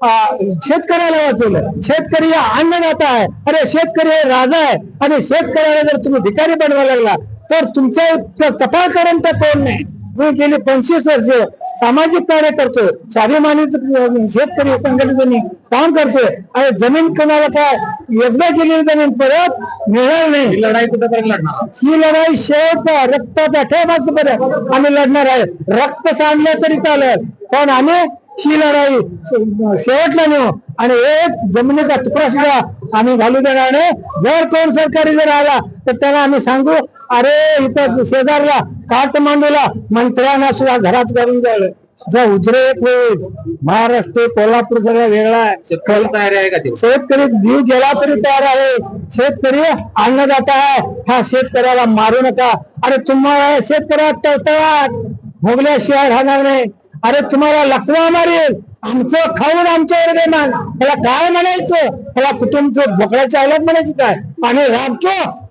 शेतकऱ्याला वाचवलं. शेतकरी हा अन्नदाता आहे. अरे शेतकरी हे राजा आहे. आणि शेतकऱ्याला जर तुम्ही भिकारी बनवायला लागला तर तुमच्या कपाळ करून तर कोण नाही. मी गेली 25 वर्ष सामाजिक कार्य करतोय. स्वाभिमानी शेतकरी संघटनेने काम करतोय. आणि जमीन कोणाला काय एकदा गेलेली जमीन परत मिळणार नाही. ही लढाई कुठेपर्यंत लढणार? ही लढाई शेवटचा रक्ताचा ठेवापर्यंत आम्ही लढणार आहे. रक्त सांडलं तरी चालेल, पण आम्ही ही लढाई शेवटला नेऊ. आणि एक जमिनीचा तुकडा सुद्धा आम्ही घालू देणार नाही. जर कोण सरकारी जर आला तर त्याला आम्ही सांगू, अरे इथं शेजारला काठमांडूला मंत्र्यांना सुद्धा घरात करून द्यायला जर उद्रेक होईल. महाराष्ट्र कोल्हापूर सगळा वेगळा आहे. शेतकरी तयारी आहे का ते? शेतकरी जीव गेला तरी तयार आहे. शेतकरी अन्नदाता आहे. हा शेतकऱ्याला मारू नका. अरे तुम्हाला शेतकऱ्यात तळतळाट भोगल्याशिवाय राहणार नाही. अरे तुम्हाला लकवा मारेल. आमचं खाऊन आमच्यावर बेमान. त्याला काय म्हणायचं? त्याला कुटुंबचं बोकड्याच्या आल्यात म्हणायची काय? आणि राबतो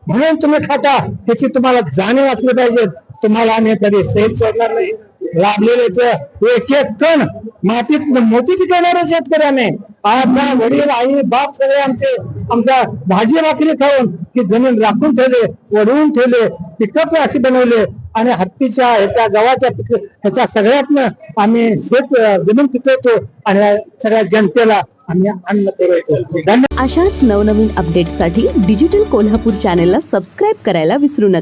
म्हणून तुम्ही खाता, त्याची तुम्हाला जाणीव असली पाहिजे. तुम्हाला आम्ही कधी सेल सोडणार नाही. लाभलेलेच एक एक कण मातीत मोती पिकवणारे शेतकऱ्याने आपला वडील आई बाप सगळे आमच्या भाजी भाकरी खाऊन की जमीन राखून ठेवले, वडवून ठेवले, पिकअप अशी बनवले. आणि हत्तीच्या ह्याच्या गव्हाच्या ह्याच्या सगळ्यातनं आम्ही जमीन पिकवतो आणि सगळ्या जनतेला आम्ही अन्न पुरवतो. अशाच नवनवीन अपडेटसाठी डिजिटल कोल्हापूर चॅनेलला सबस्क्राईब करायला विसरू नका.